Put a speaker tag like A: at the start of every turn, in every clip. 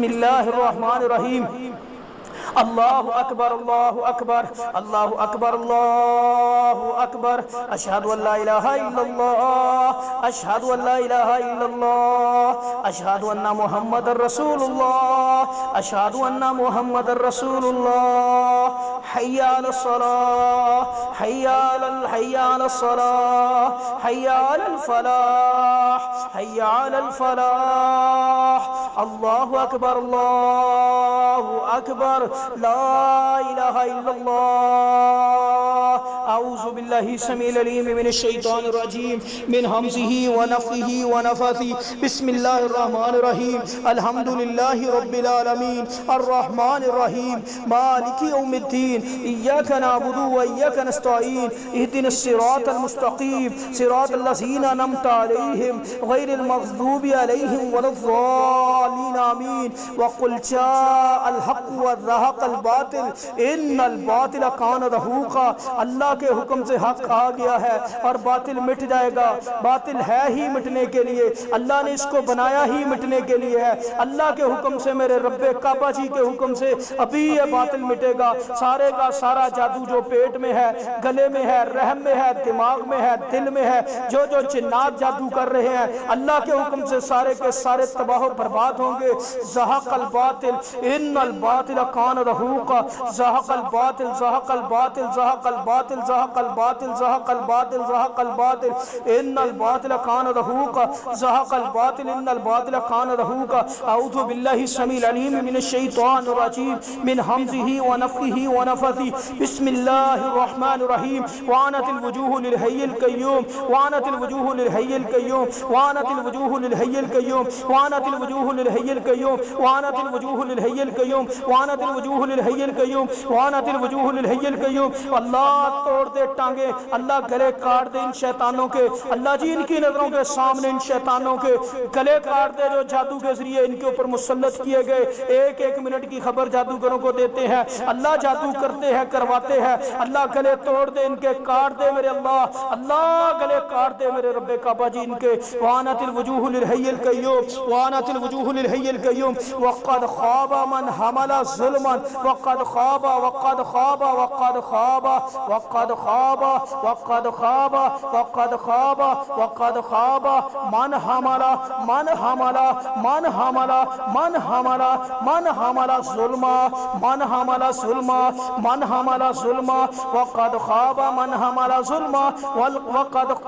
A: बिस्मिल्लाहिर्रहमानिर्रहीम। अल्लाहु अकबर अल्लाहु अकबर अल्लाहु अकबर अल्लाहु अकबर। अशहदु अल्ला इलाहा इल्लल्लाह अशहदु अल्ला इलाहा इल्लल्लाह अशहदु अन्ना मुहम्मदर रसूलुल्लाह अशहदु अन्ना मुहम्मदर रसूलुल्लाह। हय्या अलस सलाह हय्या अलस सलाह हय्या अलल फलाह हय्या अलल फलाह। अल्लाहु अकबर अल्लाहु अकबर ला इलाहा इल्लल्लाह। औज़ु बिल्लाहि समील अलीम मिनश शैतानिर रजीम मिन हमज़िही व नफ़्ख़िही व नफ़्ख़िही। बिस्मिल्लाहिर रहमानिर रहीम। अल्हम्दुलिल्लाहि रब्बिल आलमीन अर्रहमानिर रहीम मालिकि यौमिद्दीन। इय्याका नअबुदु व इय्याका नस्तईन। इहदिनस सिरातल मुस्तक़ीम सिरातल लज़ीना अनअमता अलैहिम गैरिल मग़ज़ूबि अलैहिम वलद्दाल्लीन आमीन। व क़ुल जाअल हक़्क़ु व ज़हक़ल बातिल इन्नल बातिल कान ज़हूक़ा। अल्लाह के हुक्म से हक आ गया है और बातिल मिट जाएगा। बातिल है ही मिटने के लिए, अल्लाह ने इसको बनाया ही मिटने के लिए है। अल्लाह के हुक्म से, मेरे रब्बे काबा जी के हुक्म से अभी ये बातिल मिटेगा। सारे का सारा जादू जो पेट में है, गले में है, रहम में है, दिमाग में है, दिल में है, जो जो जिन्नात जादू कर रहे हैं, अल्लाह के हुक्म से सारे के सारे तबाह बर्बाद होंगे। ज़हक़ल बातिल इन्नल बातिल कान ज़हूक़ा। ज़हक़ल बातिल ज़हक़ल बातिल ज़हक़ल बातिल ज़हक़ल बातिल ज़हक़ल बातिल ज़हक़ल बातिल इन्नल बातिल कान ज़हूक़ा। ज़हक़ल बातिल इन्नल बातिल कान ज़हूक़ा। औज़ु बिल्लाहि समील अलीम मिनश शैतानिर रजीम मिन हमज़िही व नफ़्ख़िही व नफ़्ख़िही। बिस्मिल्लाहिर रहमानिर रहीम। वानतिल वजूहु लिल हय्यिल क़य्यूम वानतिल वजूहु लिल हय्यिल क़य्यूम वानतिल वजूहु लिल हय्यिल क़य्यूम वानतिल वजूहु लिल हय्यिल क़य्यूम वानतिल वजूहु लिल हय्यिल क़य्यूम वानतिल वजूहु लिल हय्यिल क़य्यूम वानतिल वजूहु लिल हय्यिल क़य्यूम। अल्लाह तोड़ दे टांगे, अल्लाह गले काट दे इन शैतानों के। अल्लाह जी इनकी नजरों के सामने इन शैतानों के गले काट दे जो जादू के जरिए इनके ऊपर मुसल्लत किए गए। एक एक मिनट की खबर जादूगरों को देते हैं। अल्लाह जादू करते हैं, करवाते हैं। अल्लाह गले तोड़ दे इनके, काट दे मेरे अल्लाह। अल्लाह गले काट दे मेरे रब्बे काबा जी इनके। वानतिल वजूहु लिल हय्यिल क़य्यूम वानतिल वजूहु लिल हय्यिल क़य्यूम। वक़द ख़ाबा मन हमला ज़ुल्मन वक़द ख़ाबा वक़द ख़ाबा वक़द ख़ाबा वक़द ख़ाबा वक़द ख़ाबा वक़द ख़ाबा वक़द ख़ाबा मन हमला मन हमला मन हमला मन हमला मन हमला ज़ुल्मा मन हमला ज़ुल्मा मन हमला ज़ुल्मा। वक़द ख़ाबा मन हमला ज़ुल्मा वक़द ख़ाबा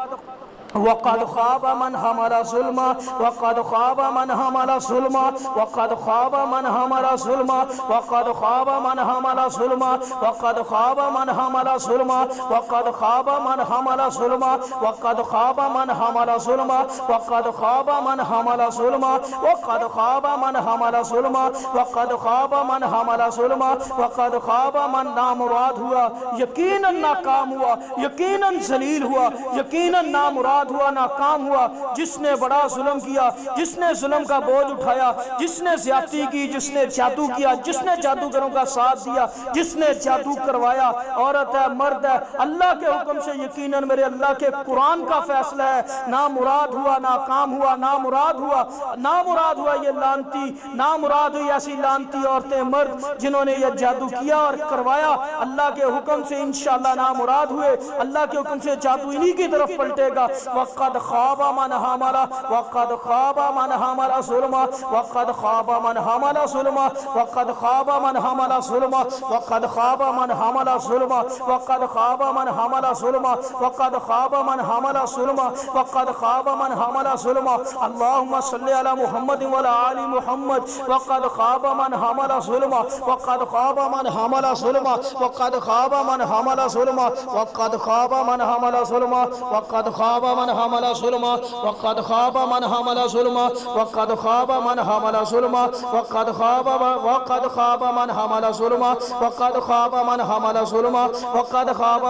A: मन हमला ज़ुल्मा वक़द ख़ाबा मन हमला ज़ुल्मा वक़द ख़ाबा मन हमला ज़ुल्मा वक़द ख़ाबा मन हमला ज़ुल्मा वक़द ख़ाबा मन हमला ज़ुल्मा वक़द ख़ाबा मन हमला ज़ुल्मा वक़द ख़ाबा मन हमला ज़ुल्मा वक़द ख़ाबा मन हमला ज़ुल्मा वक़द ख़ाबा मन हमला ज़ुल्मा वक़द ख़ाबा मन हमला ज़ुल्मा वक़द ख़ाबा मन नामुराद हुआ, यकीनन नाकाम हुआ, यकीनन ज़लील हुआ, यकीनन नामुराद हुआ, नाकाम हुआ। जिसने बड़ा जुल्म किया, जिसने जुल्म का बोझ उठाया, जिसने ज्यादती की, जिसने जादू किया, जिसने जादूगरों का साथ दिया, जिसने जादू करवाया, औरत है मर्द है, अल्लाह के हुक्म से यकीनन मेरे अल्लाह के कुरान का फैसला है, ना मुराद हुआ, नाकाम हुआ, ना मुराद हुआ, ना मुराद हुआ ये लानती, ना मुराद हुई ऐसी लानती औरतें मर्द जिन्होंने ये जादू किया और करवाया। अल्लाह के हुक्म से इंशाअल्लाह ना मुराद हुए, अल्लाह के हुक्म से जादू इन्हीं की तरफ पलटेगा। वक़द ख़ाबा मन हमला वक़द ख़ाबा मन हमला ज़ुल्मा वक़द ख़ाबा मन हमला ज़ुल्मा वक़द ख़ाबा मन हमला ज़ुल्मा वक़द ख़ाबा मन हमला ज़ुल्मा वक़द ख़ाबा मन हमला ज़ुल्मा वक़द ख़ाबा मन हमला ज़ुल्मा वक़द ख़ाबा मन हमला ज़ुल्मा। अल्लाहुम्मा सल्लि अला मुहम्मद व अला आलि मुहम्मद। वक़द ख़ाबा मन हमला ज़ुल्मा वक़द ख़ाबा मन हमला ज़ुल्मा वक़द ख़ाबा मन हमला ज़ुल्मा वक़द ख़ाबा मन हमला ज़ुल्मा वक़द ख़ाबा मन हमला ज़ुल्मा वक़द ख़ाबा मन हमला ज़ुल्मा वक़द ख़ाबा मन हमला ज़ुल्मा वक़द ख़ाबा मन हमला ज़ुल्मा वक़द ख़ाबा मन हमला ज़ुल्मा वक़द ख़ाबा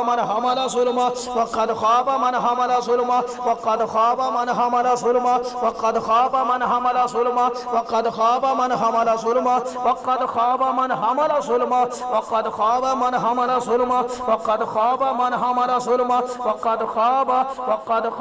A: मन हमला ज़ुल्मा वक़द ख़ाबा मन हमला ज़ुल्मा वक़द ख़ाबा मन हमला ज़ुल्मा वक़द ख़ाबा मन हमला ज़ुल्मा वक़द ख़ाबा मन हमला ज़ुल्मा वक़द ख़ाबा मन हमला ज़ुल्मा वक़द ख़ाबा मन हमला ज़ुल्मा वक़द ख़ाबा मन हमला ज़ुल्मा वक़द ख़ाबा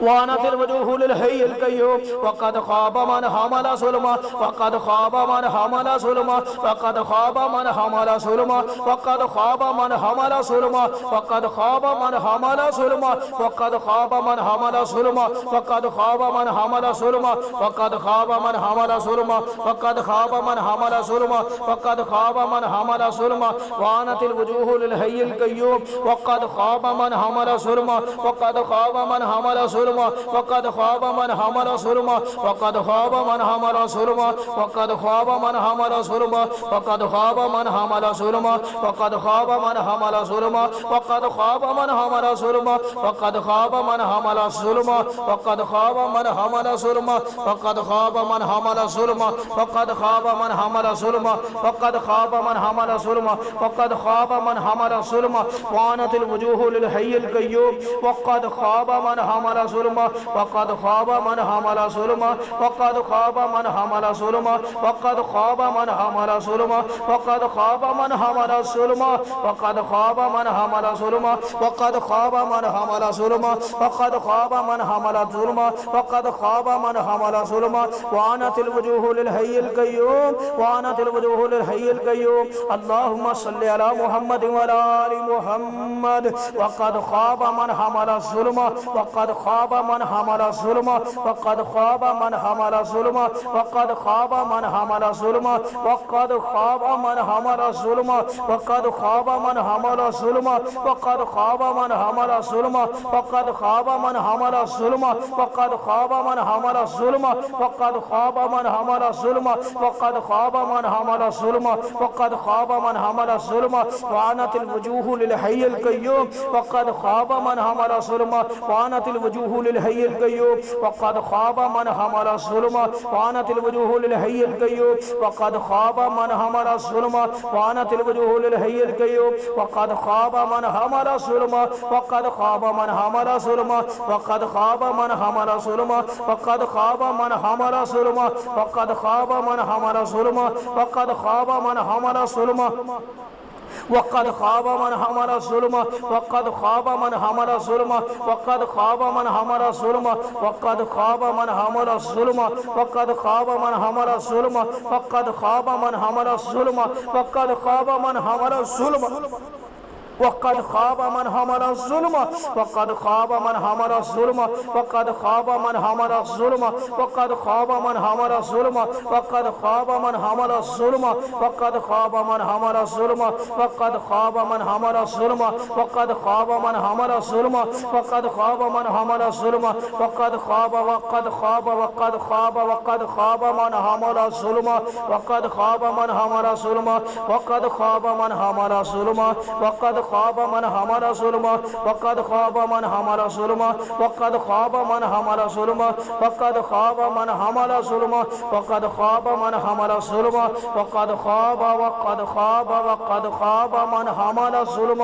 A: وعنت الوجوه للحي القيوم وقد خاب من حمل ظلما وقد خاب من حمل ظلما وقد خاب من حمل ظلما وقد خاب من حمل ظلما وقد خاب من حمل ظلما وقد خاب من حمل ظلما وقد خاب من حمل ظلما وقد خاب من حمل ظلما وقد خاب من حمل ظلما وقد خاب من حمل ظلما وعنت الوجوه للحي القيوم وقد خاب من حمل ظلما وقد خاب من حمل ظلما وقد خاب من حمل ظلما وقد خاب من حمل ظلما وقد خاب من حمل ظلما وقد خاب من حمل ظلما وقد خاب من حمل ظلما وقد خاب من حمل ظلما وقد خاب من حمل ظلما وقد خاب من حمل ظلما وقد خاب من حمل ظلما وقد خاب من حمل ظلما وقد خاب من حمل ظلما وقد خاب من حمل ظلما وعنت الوجوه للحي القيوم وقد خاب من حمل ظلما وقد خاب من حمل ظلما وقد خاب من حمل ظلما وقد خاب من حمل ظلما وقد خاب من حمل ظلما وقد خاب من حمل ظلما وقد خاب من حمل ظلما وقد خاب من حمل ظلما وقد خاب من حمل ظلما وعنت الوجوه للحي القيوم وعنت الوجوه للحي القيوم اللهم صل على محمد وعلى آل محمد وقد خاب من حمل الظلما وقد خاب من حمل الظلما وقد خاب من حمل الظلما وقد خاب من حمل الظلما وقد خاب من حمل الظلما وقد خاب من حمل الظلما وقد خاب من حمل الظلما وقد خاب من حمل الظلما وقد خاب من حمل الظلما وقد خاب من حمل الظلما وقد خاب من حمل الظلما وقد خاب من حمل الظلما وعنت الوجوه للحي القيوم وقد خاب من حمل الظلما وعنت الوجوه للحي القيوم وقد خاب من حمل الظلما وعنت الوجوه للحي القيوم وقد خاب من حمل الظلما وعنت الوجوه للحي القيوم وقد خاب من حمل الظلما وقد خاب من حمل الظلما وقد خاب من حمل الظلما وقد خاب من حمل الظلما وقد خاب من حمل الظلما وقد خاب من حمل الظلما وقد خاب من حمل الظلم وقد خاب من حمل الظلم وقد خاب من حمل الظلم وقد خاب من حمل الظلم وقد خاب من حمل الظلم وقد خاب من حمل الظلم وقد خاب من حمل الظلم وقد خاب من حمل الظلم وقد خاب من حمل الظلم وقد خاب من حمل الظلم وقد خاب من حمل الظلم وقد خاب من حمل الظلم وقد خاب من حمل الظلم وقد خاب من حمل الظلم وقد خاب من حمل الظلم وقد خاب من حمل الظلم وقد خاب وقد خاب وقد خاب وقد خاب من حمل الظلم وقد خاب من حمل الظلم وقد خاب من حمل الظلم وقد خاب من حمل الظلم وقد خاب من حمل الظلم وقد خاب من حمل الظلم وقد خاب من حمل الظلم وقد خاب من حمل الظلم وقد خاب وقد خاب وقد خاب من حمل الظلم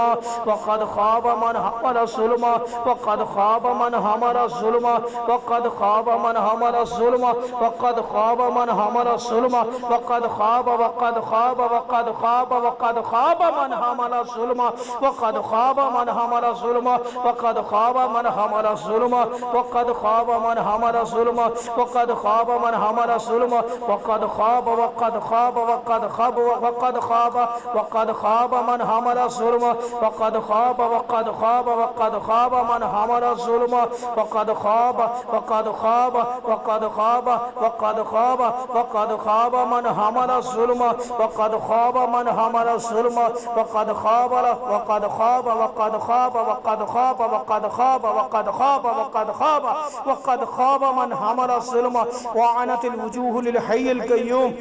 A: وقد خاب من حمل الظلم وقد خاب من حمل الظلم وقد خاب من حمل الظلم وقد خاب من حمل الظلم وقد خاب وقد خاب وقد خاب وقد خاب من حمل الظلم وقد خاب من حمل الظلم وقد خاب من حمل الظلم وقد خاب من حمل الظلم وقد خاب من حمل الظلم وقد خاب وقد خاب وقد خاب وقد خاب وقد خاب من حمل الظلم وقد خاب وقد خاب وقد خاب من حمل الظلم وقد خاب وقد خاب وقد خاب وقد خاب وقد خاب من حمل الظلم وقد خاب من حمل الظلم وقد خاب وقد خاب وقد خاب وقد خاب وقد خاب وقد خاب وقد خاب وقد خاب من حمل الظلم وعنت الوجوه للحي القيوم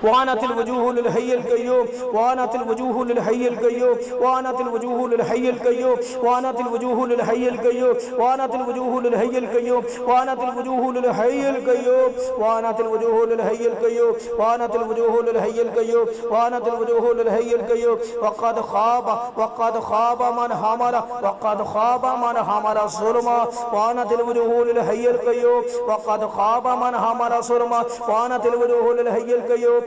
A: وعنت الوجوه للحي القيوم وعنت الوجوه للحي القيوم وعنت الوجوه للحي القيوم وعنت الوجوه للحي القيوم وعنت الوجوه للحي القيوم وعنت الوجوه للحي القيوم وعنت الوجوه للحي القيوم وعنت الوجوه للحي القيوم وعنت الوجوه للحي القيوم وقد خاب من حمل وقد خاب من حمل الظلم وعنت الوجوه للحي القيوم وقد خاب من حمل الظلم وعنت الوجوه للحي القيوم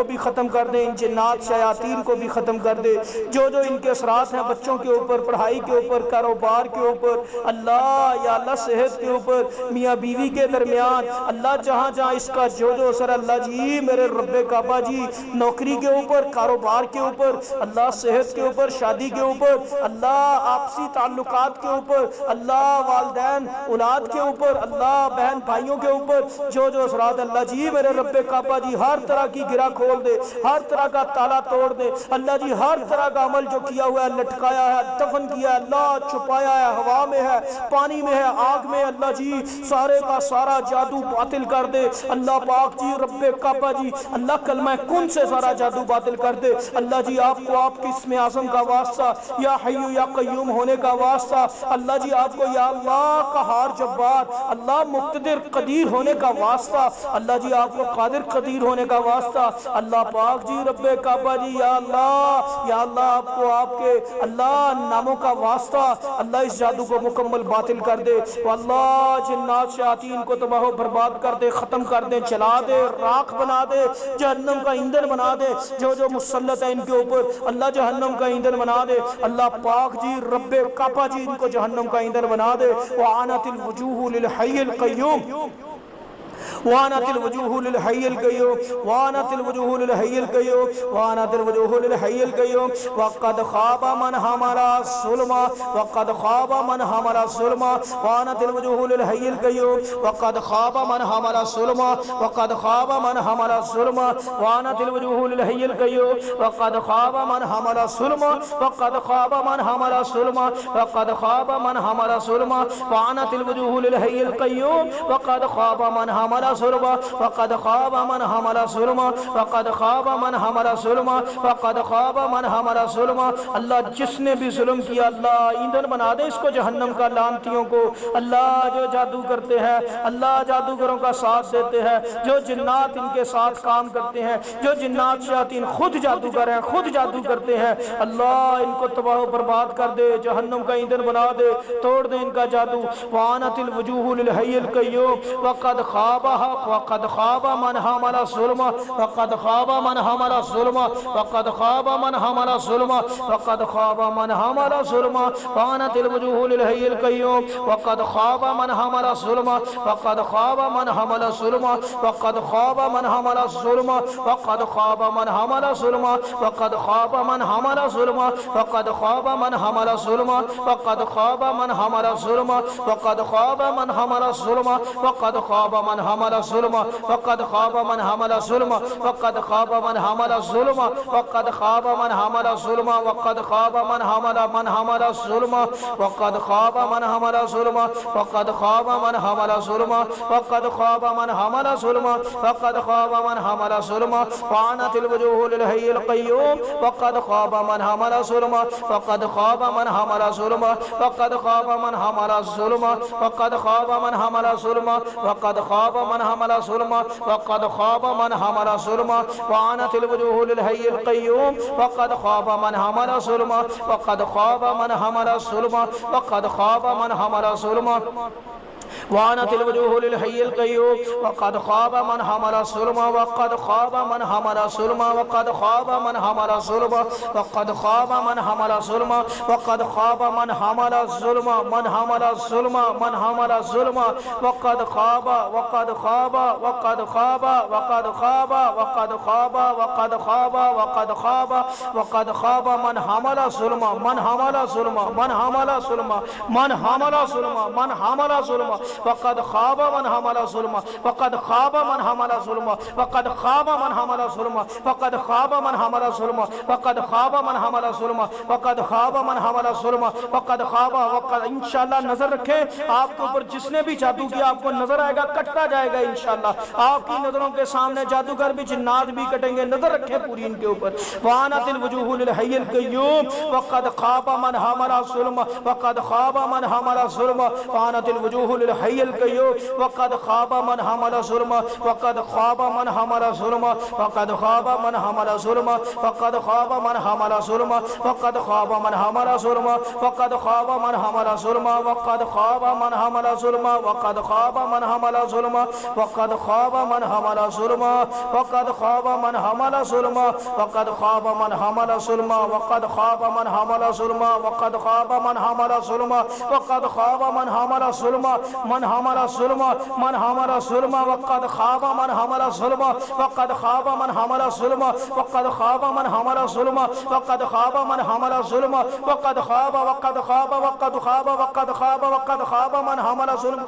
A: को भी ख़त्म कर दे, इन जिन्नात शयातीन को भी ख़त्म कर दे। जो जो इनके असरात हैं बच्चों के ऊपर, पढ़ाई के ऊपर, कारोबार के ऊपर, अल्लाह या अल्लाह सेहत के ऊपर, मियाँ बीवी के दरमियान, अल्लाह जहाँ जहाँ इसका जो जो असर, अल्लाह जी मेरे रब्बे काबा जी, नौकरी के ऊपर, कारोबार के ऊपर, अल्लाह सेहत के ऊपर, शादी के ऊपर, अल्लाह आपसी ताल्लुकात के ऊपर, अल्लाह वालदैन औलाद के ऊपर, अल्लाह बहन भाइयों के ऊपर, जो जो असरात अल्लाह जी मेरे रब्बे काबा जी हर तरह की गिरा खोल दे, हर तरह का ताला तोड़ दे। अल्लाह जी हर तरह का अमल जो किया हुआ है, लटकाया है, दफन किया है, अल्लाह छुपाया है, हवा में है, पानी में है, आग में, अल्लाह जी सारे का सारा जादू बातिल कर दे। अल्लाह पाक जी रब्बे काबा जी, अल्लाह कलमा कुन से सारा जादू बातिल कर दे। अल्लाह जी आपको आपकी इसमें आज़म का वास्ता, या हय्यू या कय्यूम होने का वास्ता, अल्लाह जी आपको या अल्लाह कहार जब्बार, अल्लाह मुक़्तदिर कदीर होने का वास्ता, अल्लाह जी आपको कादिर कदीर होने का वास्ता, अल्लाह पाक जी रब्बे काबा जी या अल्लाह आपको आपके अल्लाह नामों का वास्ता, अल्लाह इस जादू को मुकम्मल बातिल कर दे। अल्लाह जिन्नात शयातीन को तबाह बर्बाद कर दे, ख़त्म कर दे, जला दे, राख बना दे, जहन्नम का ईंधन बना दे। जो जो मुसल्लत है इनके ऊपर, अल्लाह जहन्नम का ईंधन बना दे। अल्लाह पाक जी रब्बे काबा जी इनको जहन्नम का ईंधन बना दे। व आनतिल वजूहु लिल हय्यिल क़य्यूम, वानतिल वजूहु लिल हय्यिल क़य्यूम, वानतिल वजूहु लिल हय्यिल क़य्यूम, वानतिल वजूहु लिल हय्यिल क़य्यूम। वक़द ख़ाबा मन हमरा ज़ुल्मा, वक़द ख़ाबा मन हमरा ज़ुल्मा, वानतिल वजूहु लिल हय्यिल क़य्यूम। वक़द ख़ाबा मन हमरा ज़ुल्मा, वक़द ख़ाबा मन हमरा ज़ुल्मा, वानतिल वजूहु लिल हय्यिल क़य्यूम। वक़द ख़ाबा मन हमरा ज़ुल्मा, वक़द ख़ाबा मन हमरा ज़ुल्मा, वक़द ख़ाबा मन हमरा ज़ुल्मा, वानतिल वजूहु लिल हय्यिल क़य्यूम। वक़द ख़ाबा मन हमरा ज़ुल्मा, वक़द ख़ाबा मन हमरा ज़ुल्मा, वक़द ख़ाबा मन हमरा ज़ुल्मा, वक़द ख़ाबा मन हमरा ज़ुल्मा। अल्लाह जिसने भी जुल्म किया, अल्लाह ईंधन बना दे इसको जहन्नम का, लानतियों को। अल्लाह जो जादू करते हैं, अल्लाह जादूगरों का साथ देते हैं, जो जिन्नात इनके साथ काम करते हैं, जो जिन्नात शयातीन खुद जादूगर हैं, खुद जादू करते हैं, अल्लाह इनको तबाह बर्बाद कर दे, जहन्नम का ईंधन बना दे, तोड़ दे इनका जादू। वानतिल वजूहु लिल हय्यिल क़य्यूम। वक़द ख़ाबा वक़द ख़ाबा मन हमरा ज़ुल्मा, वक़द ख़ाबा मन हमरा ज़ुल्मा, वक़द ख़ाबा मन हमरा ज़ुल्मा, वक़द ख़ाबा मन हमरा ज़ुल्मा, वानतिल वजूहु लिल हय्यिल क़य्यूम। वक़द ख़ाबा मन हमरा ज़ुल्मा, वक़द ख़ाबा मन हमरा ज़ुल्मा, वक़द ख़ाबा मन हमरा ज़ुल्मा, वक़द ख़ाबा मन हमरा ज़ुल्मा, वक़द ख़ाबा मन हमरा ज़ुल्मा, वक़द ख़ाबा मन हमरा ज़ुल्मा, वक़द ख़ाबा मन हमरा ज़ुल्मा, वक़द ख़ाबा मन हमरा ज़ुल्मा, वक़द ख़ाबा मन हमरा ज़ुल्मा, वक़द ख़ाबा मन हमरा ज़ुल्मा, वक़द ख़ाबा मन हमरा ज़ुल्मा, वक़द ख़ाबा मन हमरा ज़ुल्मा, वक़द ख़ाबा मन हमरा ज़ुल्मा, वक़द ख़ाबा मन हमरा ज़ुल्मा, वक़द ख़ाबा मन हमरा ज़ुल्मा, वक़द ख़ाबा मन हमरा ज़ुल्मा, वक़द ख़ाबा मन हमरा ज़ुल्मा। वानतिल वजूहु लिल हय्यिल क़य्यूम। वक़द ख़ाबा मन हमरा ज़ुल्मा, वक़द ख़ाबा मन हमरा ज़ुल्मा, वक़द ख़ाबा मन हमरा ज़ुल्मा, वक़द ख़ाबा मन हमरा ज़ुल्मा, वक़द ख़ाबा मन हमरा ज़ुल्मा, वक़द ख़ाबा मन हमरा ज़ुल्मा। वानतिल वजूहु लिल हय्यिल क़य्यूम। वक़द ख़ाबा मन हमरा ज़ुल्मा, वक़द ख़ाबा मन हमरा ज़ुल्मा, वक़द ख़ाबा मन हमरा ज़ुल्मा। वानतिल वजूहु लिल हय्यिल क़य्यूम। वक़द ख़ाबा मन हमरा ज़ुल्मा, वक़द ख़ाबा मन हमरा ज़ुल्मा, वक़द ख़ाबा मन हमरा ज़ुल्मा, वक़द ख़ाबा मन हमरा ज़ुल्मा, वक़द ख़ाबा मन हमरा ज़ुल्मा, मन हमरा ज़ुल्मा, मन हमरा ज़ुल्मा। वक़द ख़ाबा, वक़द ख़ाबा, वक़द ख़ाबा, वक़द ख़ाबा, वक़द ख़ाबा, वक़द ख़ाबा, वक़द ख़ाबा, वक़द ख़ाबा मन हमरा ज़ुल्मा, मन हमरा ज़ुल्मा, मन हमरा ज़ुल्मा, मन हमरा ज़ुल्मा, मन हमरा ज़ुल्मा। वक़द ख़ाबा मन हमरा ज़ुल्मा, वक़द ख़ाबा मन हमरा ज़ुल्मा, वक़द ख़ाबा मन हमरा ज़ुल्मा, वक़द ख़ाबा मन हमरा ज़ुल्मा, वक़द ख़ाबा मन हमरा ज़ुल्मा, वक़द ख़ाबा मन हमरा ज़ुल्मा, वक़द ख़ाबा। वक़द इंशाअल्लाह नजर रखें, आपके ऊपर जिसने भी जादू किया आपको नजर आएगा, कटता जाएगा इंशाअल्लाह। आपकी नजरों के सामने जादूगर भी, जिन्नात भी कटेंगे। नजर रखें पूरी इनके ऊपर। वानतिल वजूहु लिल हय्यिल क़य्यूम। वक़द ख़ाबा मन हमरा ज़ुल्मा, वक़द ख़ाबा मन हमरा ज़ुल्मा, वानतिल वजूहु लिल हय्युल क़य्यूम वक़द ख़ाब मन हमल ज़ुल्म वक़द ख़ाब मन हमल ज़ुल्म वक़द ख़ाब मन हमल ज़ुल्म वक़द ख़ाब मन हमल ज़ुल्म वक़द ख़ाब मन हमल ज़ुल्म वक़द ख़ाब मन हमल ज़ुल्म वक़द ख़ाब मन हमल ज़ुल्म वक़द ख़ाब मन हमल ज़ुल्म वक़द ख़ाब मन हमल ज़ुल्म वक़द ख़ाब मन हमल ज़ुल्म वक़द ख़ाब मन हमल ज़ुल्म वक़द ख़ाब मन हमल ज़ुल्म वक़द ख़ाब मन हमल ज़ुल्म वक़द ख़ाब मन हमल ज़ुल्म मन हमल ज़ुल्म मन हमल ज़ुल्म वक़द ख़ाब मन हमल ज़ुल्म वक़द ख़ाब मन हमल ज़ुल्म वक़द ख़ाब मन हमल ज़ुल्म वक़द ख़ाब मन हमल ज़ुल्म वक़द ख़ाब वक़द ख़ाब वक़द ख़ाब वक़द ख़ाब वक़द ख़ाब मन हमल ज़ुल्म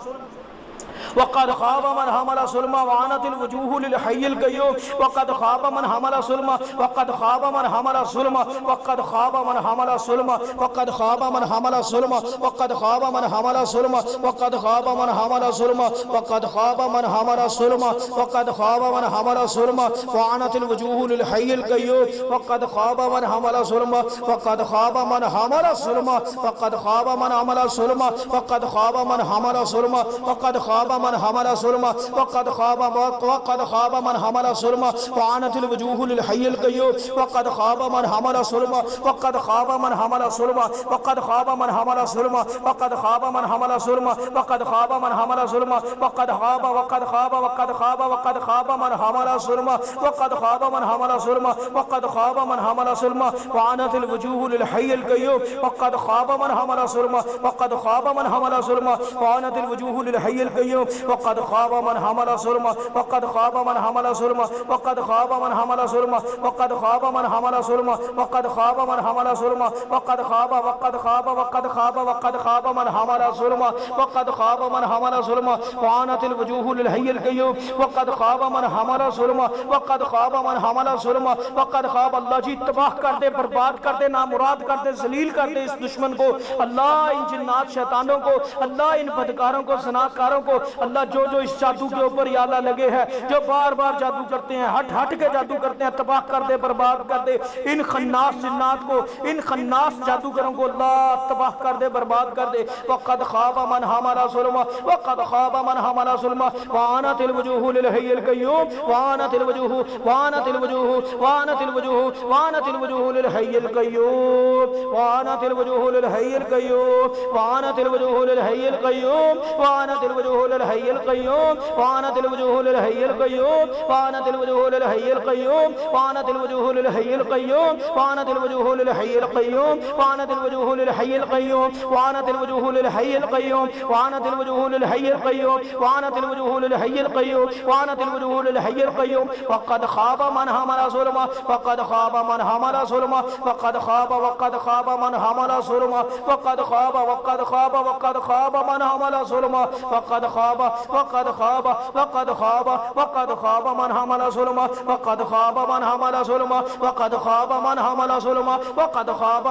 A: वक़द ख़ाब मन हमल ज़ुल्म वअनतिल वजूहु लिल हय्यिल क़य्यूम वक़द ख़ाब मन हमल ज़ुल्म वक़द ख़ाब मन हमल ज़ुल्म वक़द ख़ाब मन हमल ज़ुल्म वक़द ख़ाब मन हमल ज़ुल्म वक़द ख़ाब मन हमल ज़ुल्म वक़द ख़ाब मन हमल ज़ुल्म वक़द ख़ाब मन हमल ज़ुल्म वक़द ख़ाब मन हमल ज़ुल्म वअनतिल वजूहु लिल हय्यिल क़य्यूम वक़द ख़ाब मन हमल ज़ुल्म वक़द ख़ाब मन हमल ज़ुल्म वक़द ख़ाब मन हमल ज़ुल्म वक़द ख़ाब मन हमल ज़ुल्म वक़द ख़ाब मन हमल ज़ुल्म वक़द ख़ाब मन हमल ज़ुल्म वअनतिल वजूहु लिल हय्यिल क़य्यूम वक़द ख़ाब मन हमल ज़ुल्म वक़द ख़ाब मन हमल ज़ुल्म वक़द ख़ाब मन हमल ज़ुल्म वक़द ख़ाब मन हमल ज़ुल्म वक़द ख़ाब मन हमल ज़ुल्म वक़द ख़ाब वक़द ख़ाब वक़द ख़ाब वक़द ख़ाब मन हमल ज़ुल्म वक़द ख़ाब मन हमल ज़ुल्म वक़द ख़ाब मन हमल ज़ुल्म वअनतिल वजूहु लिल हय्यिल क़य्यूम वक़द ख़ाब मन हमल ज़ुल्म वक़द ख़ाब मन हमल ज़ुल्म वअनतिल वजूहु लिल हय्यिल क़य्यूम वक़द ख़ाब मन हमल ज़ुल्म वक़द ख़ाब मन हमल ज़ुल्म वक़द ख़ाब मन हमल ज़ुल्म वक़द ख़ाब मन हमल ज़ुल्म वक़द ख़ाब मन हमल ज़ुल्म वक़द ख़ाब वक़द ख़ाब वक़द ख़ाब वक़द ख़ाब मन हमल ज़ुल्म वक़द ख़ाब मन हमल ज़ुल्म वअनतिल वजूहु लिल हय्यिल क़य्यूम वक़द ख़ाब मन हमल ज़ुल्म वक़द ख़ाब मन हमल ज़ुल्म वक़द ख़ाब अल्लाह जी तबाह कर दे, बर्बाद कर दे, नामुराद कर दे, ज़लील कर दे इस दुश्मन को अल्लाह, इन जिन्नात शैतानों को अल्लाह, इन बदकारों को, ज़नाकारों को अल्लाह, जो जो इस जादू के ऊपर या अल्लाह लगे हैं, जो बार बार जादू करते हैं, हट हट के जादू करते हैं, तबाह कर दे, बर्बाद कर दे इन खन्नास जिन्नात को, इन खन्नास जादूगरों को अल्लाह तबाह कर दे, बर्बाद कर दे। वक़द ख़ाब मन हमल ज़ुल्म वक़द ख़ाब मन हमल ज़ुल्म वअनतिल वजूहु लिल हय्यिल क़य्यूम वअनतिल वजूहु वअनतिल वजूहु वअनतिल वजूहु वअनतिल वजूहु लिल हय्यिल क़य्यूम वअनतिल वजूहु लिल हय्यिल क़य्यूम वअनतिल वजूहु लिल हय्यिल क़य्यूम वअनतिल वजूहु लिल हय्यिल क़य्यूम वअनतिल वजूहु लिल हय्यिल क़य्यूम वअनतिल वजूहु लिल हय्यिल क़य्यूम वअनतिल वजूहु लिल हय्यिल क़य्यूम वअनतिल वजूहु लिल हय्यिल क़य्यूम वअनतिल वजूहु लिल हय्यिल क़य्यूम वअनतिल वजूहु लिल हय्यिल क़य्यूम वअनतिल वजूहु लिल हय्यिल क़य्यूम वअनतिल वजूहु लिल हय्यिल क़य्यूम वअनतिल वजूहु लिल हय्यिल क़य्यूम वक़द ख़ाब मन हमल ज़ुल्म वक़द ख़ाब मन हमल ज़ुल्म वक़द ख़ाब मन हमल ज़ुल्म वक़द ख़ाब मन हमल ज़ुल्म वक़द ख़ाब मन हमल ज़ुल्म वक़द ख़ाब मन हमल ज़ुल्म वक़द ख़ाब मन हमल ज़ुल्म वक़द ख़ाब मन हमल ज़ुल्म वक़द ख़ाब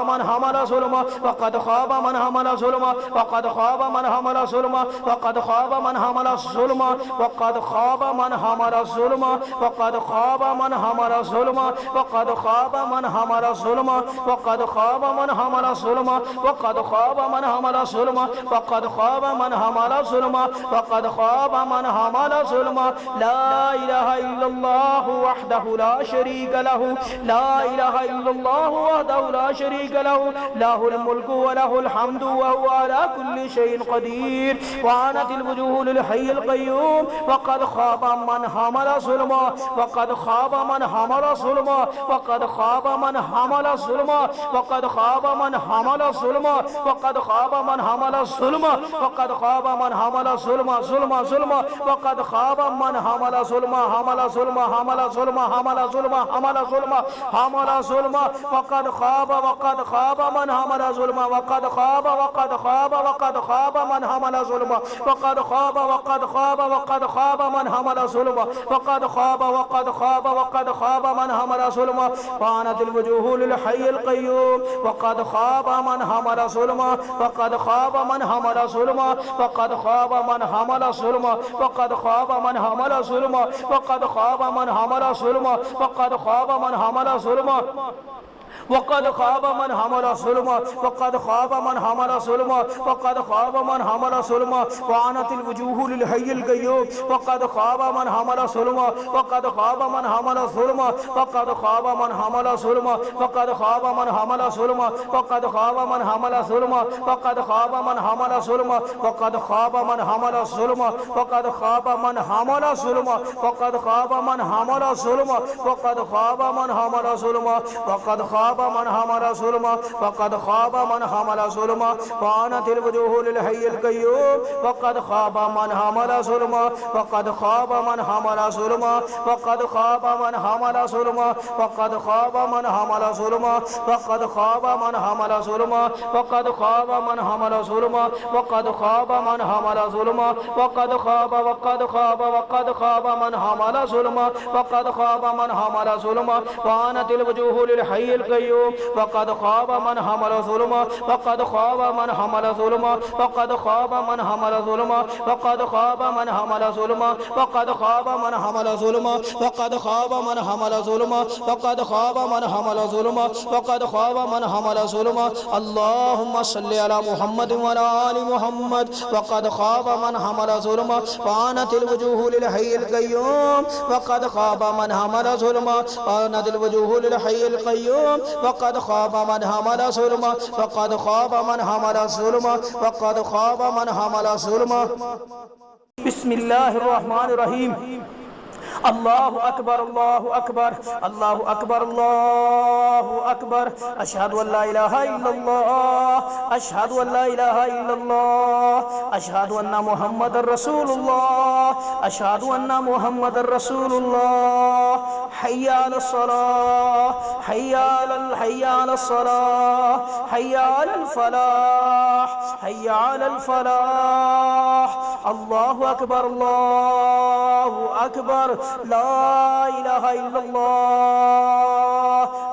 A: मन हमल ज़ुल्म वक़द ख़ाब मन हमल ज़ुल्म वक़द ख़ाब मन हमल ज़ुल्म वक़द ख़ाब मन हमल ज़ुल्म वक़द ख़ाब मन हमल ज़ुल्म वक़द ख़ाब मन हमल ज़ुल्म वक़द ख़ाब मन हमल ज़ुल्म वक़द ख़ाब मन हमल ज़ुल्म वक़द ख़ाब मन हमल ज़ुल्म वक़द ख़ाब मन हमल ज़ुल्म ला इलाहा इल्लल्लाह वहदहु ला शरीक लहु ला इलाहा इल्लल्लाह वहदहु ला शरीक लहु लहुल मुल्कु व लहुल हम्दु व हुवा अला कुल्लि शैइन क़दीर वअनतिल वजूहु लिल हय्यिल क़य्यूम वक़द ख़ाब मन हमल ज़ुल्म वक़द ख़ाब मन हमल ज़ुल्म वक़द ख़ाब मन हमल ज़ुल्म वक़द ख़ाब मन हमल ज़ुल्म वक़द ख़ाब मन हमल ज़ुल्म वक़द ख़ाब मन हमल ज़ुल्म ज़ुल्म ज़ुल्म वक़द ख़ाब मन हमल ज़ुल्म हमल ज़ुल्म हमल ज़ुल्म हमल ज़ुल्म हमल ज़ुल्म हमल ज़ुल्म वक़द ख़ाब मन हमल ज़ुल्म वक़द ख़ाब मन हमल ज़ुल्म वक़द ख़ाब मन हमल ज़ुल्म वक़द ख़ाब मन हमल ज़ुल्म वअनतिल वजूहु लिल हय्यिल क़य्यूम वक़द ख़ाब मन हमल ज़ुल्म वक़द ख़ाब मन हमल ज़ुल्म वक़द ख़ाब मन हमल ज़ुल्म वक़द ख़ाब मन हमल ज़ुल्म वक़द ख़ाब मन हमल ज़ुल्म वक़द ख़ाब मन हमल ज़ुल्म वक़द ख़ाब मन हमला ज़ुल्मा वक़द ख़ाब मन हमला ज़ुल्मा वक़द ख़ाब मन हमला ज़ुल्मा वानतिल वजूहु लिल हय्यिल क़य्यूम वक़द ख़ाब मन हमला ज़ुल्मा वक़द ख़ाब मन हमला ज़ुल्मा वक़द ख़ाब मन हमला ज़ुल्मा वक़द ख़ाब मन हमला ज़ुल्मा वक़द ख़ाब मन हमला ज़ुल्मा वक़द ख़ाब मन हमला ज़ुल्मा वक़द ख़ाब मन हमला ज़ुल्मा वक़द ख़ाब मन हमला ज़ुल्मा वक़द ख़ाब मन हमला ज़ुल्मा वक़द ख़ाब मन हमला ज़ुल्मा वक़द ख़ाब मन हमला ज़ुल्मा वक़द ख़ाब मन हमला ज़ुल्मा वानतिल वजूहु लिल हय्यिल क़य्यूम वक़द ख़ाब मन हमला ज़ुल्मा वक़द ख़ाब मन हमला ज़ुल्मा वक़द ख़ाब मन हमला ज़ुल्मा वक़द ख़ाब मन हमला ज़ुल्मा वक़द ख़ाब मन हमला ज़ुल्मा वक़द ख़ाब मन हमला ज़ुल्मा वक़द ख़ाब मन हमला ज़ुल्मा वक़द ख़ाब मन हमला ज़ुल्मा वक़द ख़ाब मन हमला ज़ुल्मा वानतिल वजूहु लिल हय्यिल क़य्यूम वक़द ख़ाब मन हमला ज़ुल्मा वक़द ख़ाब मन हमला ज़ुल्मा वक़द ख़ाब मन हमला ज़ुल्मा वक़द ख़ाब मन हमला ज़ुल्मा वक़द ख़ाब मन हमला ज़ुल्मा वक़द ख़ाब मन हमला ज़ुल्मा वक़द ख़ाब मन हमला ज़ुल्मा वक़द ख़ाब मन हमला ज़ुल्मा अल्लाहुम्मा सल्लि अला मुहम्मद व अला आलि मुहम्मद वक़द ख़ाब मन हमला ज़ुल्मा वानतिल वजूहु लिल हय्यिल क़य्यूम वक़द ख़ाब मन हमला ज़ुल्मा वानतिल वजूहु लिल हय्यिल क़य्यूम वक़द ख़ाब मन हमला ज़ुल्मा वक़द ख़ाब मन हमला ज़ुल्मा वक़द ख़ाब मन हमला ज़ुल्मा बिस्मिल्लाहिर रहमानिर रहीम अल्लाहु अकबर अल्लाहु अकबर अल्लाहु अकबर अल्लाहु अकबर अशहदु अल्ला इलाहा इल्लल्लाह अशहदु अल्ला इलाहा इल्लल्लाह अशहदु अन्ना मुहम्मदर रसूलुल्लाह अशहदु अन्ना मुहम्मदर रसूलुल्लाह हय्या अलस सलाह हय्या अलस सलाह हय्या अलल फलाह हय्या अलल फलाह अल्लाहु अकबर अल्लाहु अकबर ला इलाहा इल्लल्लाह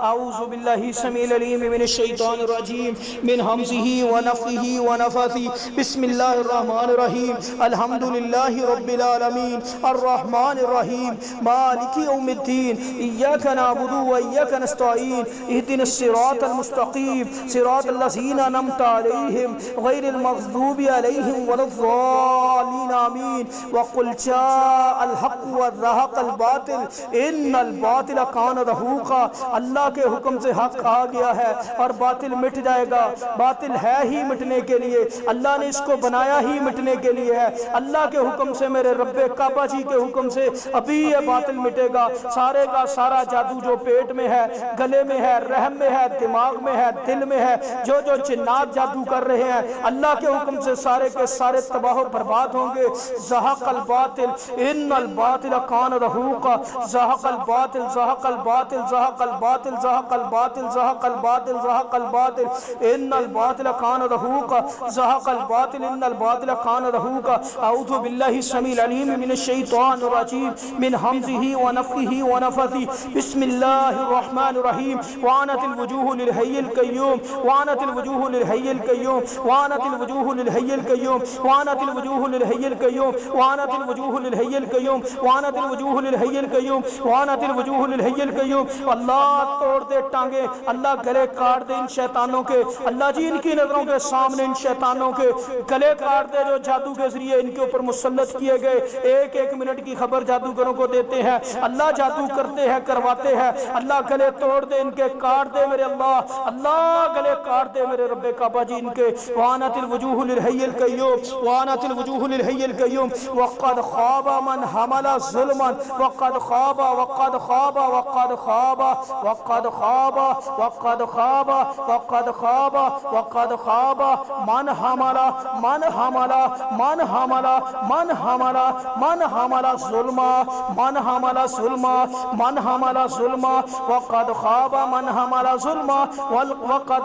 A: अऊज़ु बिल्लाहि समील अलीम मिनश शैतानिर रजीम मिन हमज़िही व नफ़्ख़िही व नफ़्ख़िही बिस्मिल्लाहिर रहमानिर रहीम अल्हम्दुलिल्लाहि रब्बिल आलमीन अर्रहमानिर रहीम मालिकि यौमिद्दीन इय्याका नअबुदु व इय्याका नस्तईन इहदिनस सिरातल मुस्तक़ीम सिरातल लज़ीना अनअमता अलैहिम गैरिल मग़ज़ूबि अलैहिम वलद्दाल्लीन आमीन व क़ुल जाअल हक़्क़ु व ज़हक़ल बातिल इन्नल बातिल कान ज़हूक़ा अल्लाह के हुक्म से हक आ गया है और बातिल मिट जाएगा। बातिल है ही मिटने के लिए, अल्लाह ने इसको बनाया ही मिटने के लिए है। अल्लाह के हुक्म से, मेरे रब्बे काबा जी के हुक्म से अभी ये बातिल मिटेगा। सारे का सारा जादू जो पेट में है, गले में है, रहम में है, दिमाग में है, दिल में है, जो जो जिन्नात जादू कर रहे हैं, अल्लाह के हुक्म से सारे के सारे तबाह बर्बाद होंगे। ज़हक़ल बातिल इन्नल बातिल कान ज़हूक़ा ज़हक़ल बातिल ज़हक़ल बातिल ज़हक़ल बातिल ज़हक़ल बातिल ज़हक़ल बातिल ज़हक़ल बातिल इन्नल बातिल कान ज़हूक़ा ज़हक़ल बातिल इन्नल बातिल कान ज़हूक़ा अऊज़ु बिल्लाहि समील अलीम मिनश शैतानिर रजीम मिन हमज़िही व नफ़्ख़िही व नफ़्ख़िही बिस्मिल्लाहिर रहमानिर रहीम वानतिल वजूहु लिल हय्यिल क़य्यूम वानतिल वजूहु लिल हय्यिल क़य्यूम वानतिल वजूहु लिल हय्यिल क़य्यूम वानतिल वजूहु लिल हय्यिल क़य्यूम वानतिल वजूहु लिल हय्यिल क़य्यूम वानतिल वजूहु लिल हय्यिल क़य्यूम वानतिल वजूहु लिल हय्यिल क़य्यूम। अल्लाह तोड़ दे टांगे, अल्लाह गले काट दे इन शैतानों के, अल्लाह जी इनकी नजरों के सामने इन शैतानों के गले काट दे जो जादू के जरिए इनके ऊपर मुसल्लत किए गए। एक एक मिनट की खबर जादूगरों को देते हैं, अल्लाह जादू करते हैं, करवाते हैं। अल्लाह गले तोड़ दे इनके, काट दे मेरे अल्लाह, अल्लाह गले काट दे मेरे रब्बे काबा जी इनके। वानतिल वजूहु लिल हय्यिल क़य्यूम वानतिल वजूहु लिल हय्यिल क़य्यूम वक़द ख़ाबा मन हमला ज़ुल्मन वक़द ख़ाबा वक़द ख़ाबा वक़द ख़ाबा वक़द ख़ाबा वक़द ख़ाबा वक़द ख़ाबा वक़द ख़ाबा मन हमला मन हमला मन हमला मन हमला मन हमला ज़ुल्मा मन हमला ज़ुल्मा मन हमला ज़ुल्मा वक़द ख़ाबा मन हमला ज़ुल्मा वक़द